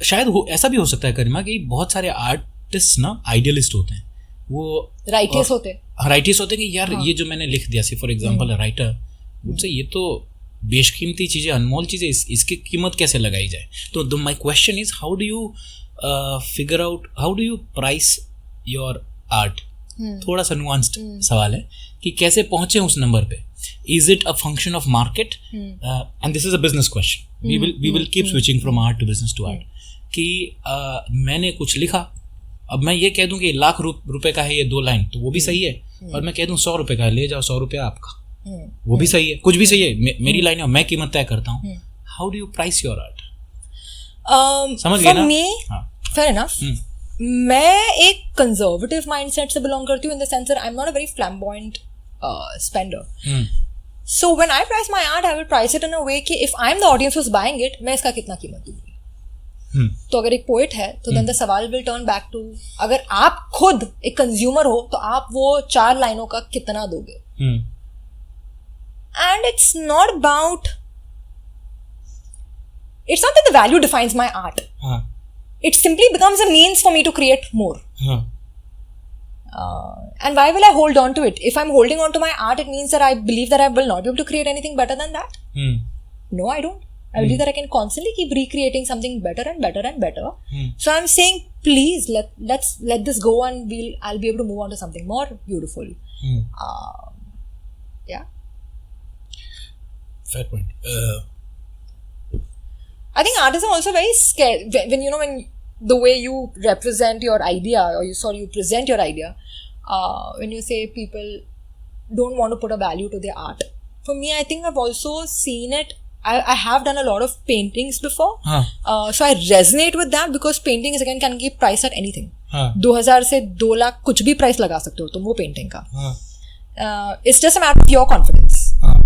शायद ऐसा भी हो सकता है करीमा कि बहुत सारे आर्टिस्ट ना आइडियलिस्ट होते हैं, वो राइटर्स होते हैं कि यार ये जो मैंने लिख दिया, से फॉर एग्जांपल राइटर मुझसे ये तो बेशकीमती चीज़ें, अनमोल चीज़ें, इसकी कीमत कैसे लगाई जाए. तो my question is how do you figure out, how do you price your art. थोड़ा सा नुआंस्ड सवाल है कि कैसे पहुंचे उस नंबर पे. Is it a function of market? And this is a business question. We will keep switching from art to business to art. कि मैंने कुछ लिखा, अब मैं ये कह दूं कि ₹1,00,000 का है ये 2 लाइन, तो वो भी सही है. और मैं कह दूं ₹100 का है, ले जाओ, ₹100 आपका, वो भी सही है. कुछ भी सही है, मेरी लाइन है, मैं कीमत तय करता हूँ. How do you price your art? समझ गए ना? Fair enough. मैं एक कंजर्वेटिव माइंडसेट से बिलोंग करती हूँ, in the sense that I am not a very flamboyant spender. So when I price my art, I will price it in a way कि if I am the audience who is buying it, मैं इसका कितना कीमत दूंगी. तो अगर एक poet है तो देन द सवाल विल टर्न बैक टू, अगर आप खुद एक कंज्यूमर हो तो आप वो 4 लाइनों का कितना दोगे. And it's not that the value defines my art. It simply becomes a means for me to create more. And why will I hold on to it? If I'm holding on to my art, it means that I believe that I will not be able to create anything better than that. No, I don't. I believe that I can constantly keep recreating something better and better and better. So I'm saying, please let's let this go, and I'll be able to move on to something more beautiful. Yeah. Fair point. I think artists are also very scared when the way you represent your idea, or you present your idea. When you say people don't want to put a value to their art. For me, I think I've also seen it. I have done a lot of paintings before. So I resonate with that because painting is again can be priced at anything. 2,000 से 2 लाख कुछ भी price लगा सकते हो तुम वो painting का. It's just a matter of your confidence.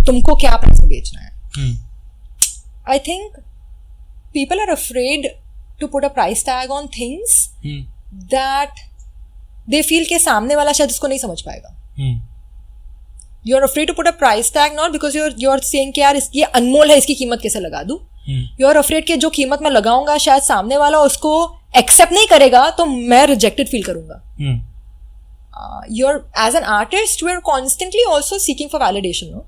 तुमको क्या प्राइस में बेचना है. I think people are afraid to put a price tag on things that they feel के सामने वाला शायद उसको नहीं समझ पाएगा. You're afraid to put a price tag not because you're saying कि यार ये अनमोल है, इसकी कीमत कैसे लगा दूं. You're afraid कि जो कीमत मैं लगाऊंगा शायद सामने वाला उसको एक्सेप्ट नहीं करेगा तो मैं रिजेक्टेड फील करूंगा. You're as an artist, we're constantly also seeking for validation. No?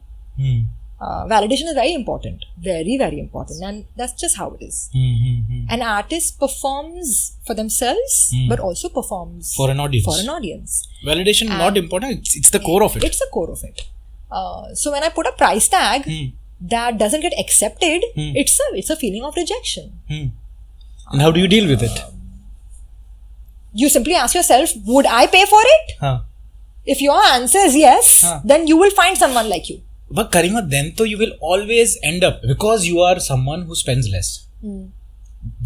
Validation is very important, very very important, and that's just how it is. An artist performs for themselves, but also performs for an audience. Validation not important; it's the core of it. It's the core of it. So when I put a price tag that doesn't get accepted, it's a feeling of rejection. And how do you deal with it? You simply ask yourself, would I pay for it? If your answer is yes, then you will find someone like you. But Karima, then though you will always end up, because you are someone who spends less.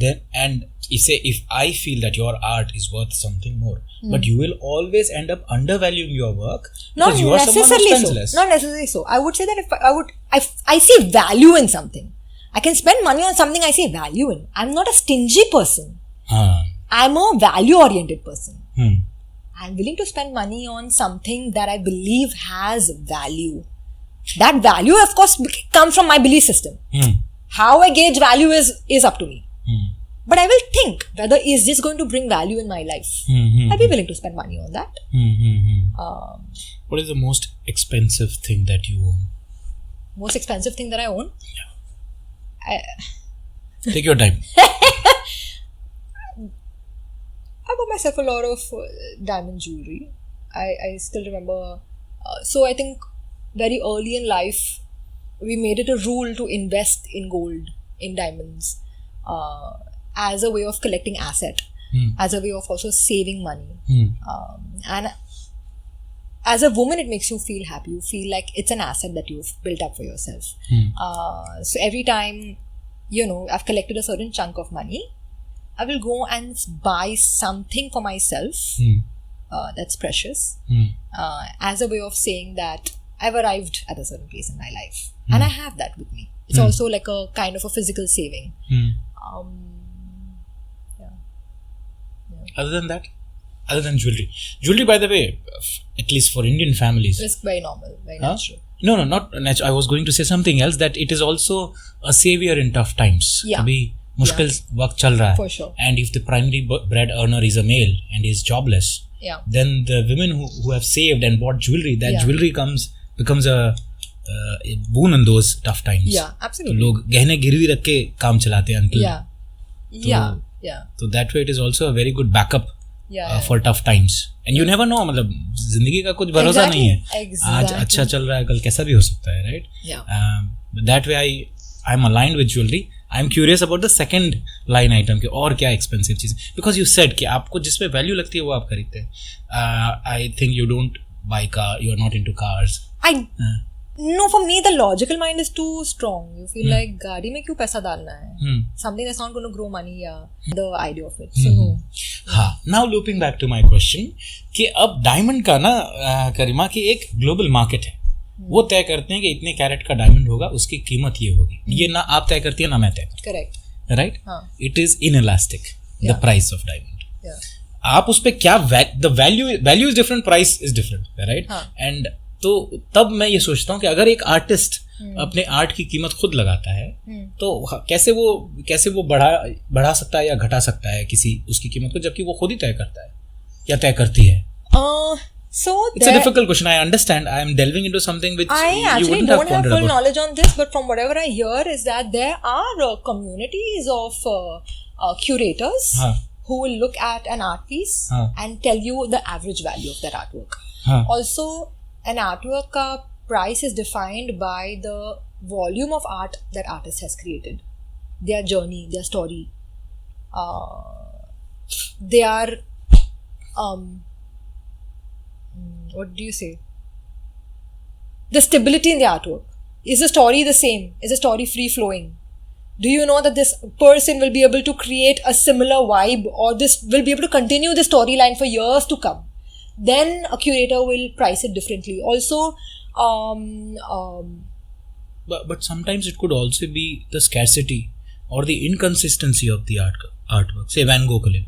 Then, and if I feel that your art is worth something more, but you will always end up undervaluing your work because you are someone who spends less. Not necessarily so. I would say that if I see value in something, I can spend money on something I see value in. I'm not a stingy person. I'm a value-oriented person. I'm willing to spend money on something that I believe has value. That value, of course, comes from my belief system. How I gauge value is up to me. But I will think whether is this going to bring value in my life. I'll be willing to spend money on that. What is the most expensive thing that you own? Most expensive thing that I own? Take your time. I bought myself a lot of diamond jewelry. I still remember. So I think very early in life, we made it a rule to invest in gold, in diamonds, as a way of collecting asset, as a way of also saving money. And as a woman, it makes you feel happy. You feel like it's an asset that you've built up for yourself. So every time, I've collected a certain chunk of money, I will go and buy something for myself that's precious, as a way of saying that I've arrived at a certain place in my life. And I have that with me. It's also like a kind of a physical saving. Other than that? Other than jewelry. Jewelry, by the way, at least for Indian families. It's very normal, very natural. No, not natural. I was going to say something else, that it is also a savior in tough times. Yeah. मुश्किल वक्त चल रहा For है, sure. and if the primary bread earner is a male and is jobless, Yeah. then the women who have saved and bought jewelry, that Yeah. jewelry becomes a boon in those tough times. Yeah, तो absolutely. लोग गहने गिरवी रख के काम चलाते हैं until. Yeah. Yeah. Yeah. So that way it is also a very good backup Yeah. for tough times. And you never know, मतलब जिंदगी का कुछ भरोसा Exactly. नहीं है. आज Exactly. अच्छा चल रहा है, कल कैसा भी हो सकता है, right? Yeah. That way I'm aligned with jewelry. I'm curious about the second line item कि और क्या expensive cheese, because you said कि आपको जिसमें value लगती है वो आप खरीदते हैं. I think you don't buy car, you are not into cars. No, for me the logical mind is too strong. You feel like गाड़ी में क्यों पैसा डालना है? Something that's not going to grow money, the idea of it. So no. हाँ, now looping back to my question कि अब diamond का ना करीमा की एक global market है. वो तय करते हैं कि इतने कैरेट का डायमंड होगा, उसकी कीमत ये होगी. ये ना आप तय करती है ना मैं तय करती. Correct. Right. It is inelastic, the price of diamond. आप उस पे क्या the value is different, price is different, right. And तो तब मैं ये सोचता हूँ कि अगर एक आर्टिस्ट अपने आर्ट की कीमत खुद लगाता है तो कैसे वो बढ़ा सकता है या घटा सकता है किसी उसकी कीमत को, जबकि वो खुद ही तय करता है या तय करती है. So it's a difficult question. I understand. I am delving into something which I you actually wouldn't don't have have pondered full about. knowledge on this, but from whatever I hear is that there are communities of curators who will look at an art piece and tell you the average value of that artwork. Also, an artwork ka price is defined by the volume of art that artist has created, their journey, their story, their what do you say? The stability in the artwork. Is the story the same? Is the story free flowing? Do you know that this person will be able to create a similar vibe, or this will be able to continue the storyline for years to come? Then a curator will price it differently. Also, but sometimes it could also be the scarcity or the inconsistency of the artwork. Say Van Gogh ले,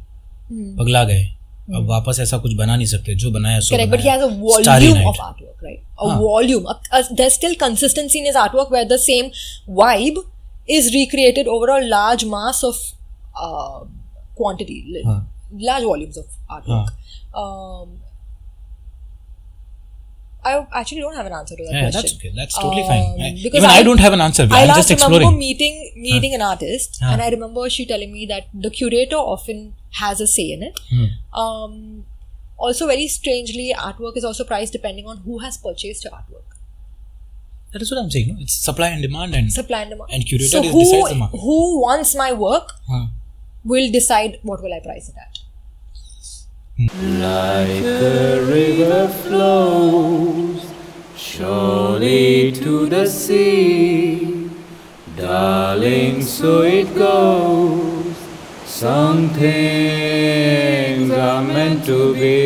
पगला गए, अब वापस ऐसा कुछ बना नहीं सकते, जो बनाया सो correct, बनाया. but he has a volume of artwork, right? A volume. There's still consistency in his artwork where the same vibe is recreated over a large mass of quantity, large volumes of artwork. I actually don't have an answer to that question. That's okay. That's totally fine. Because Even I don't have an answer. I'm just exploring. I remember meeting an artist, and I remember she telling me that the curator often has a say in it. Also, very strangely, artwork is also priced depending on who has purchased your artwork. That is what I'm saying. It's supply and demand, and curator so decides the market. Who wants my work will decide what will I price it at. Like a river flows surely to the sea, darling, so it goes. Some things are meant to be.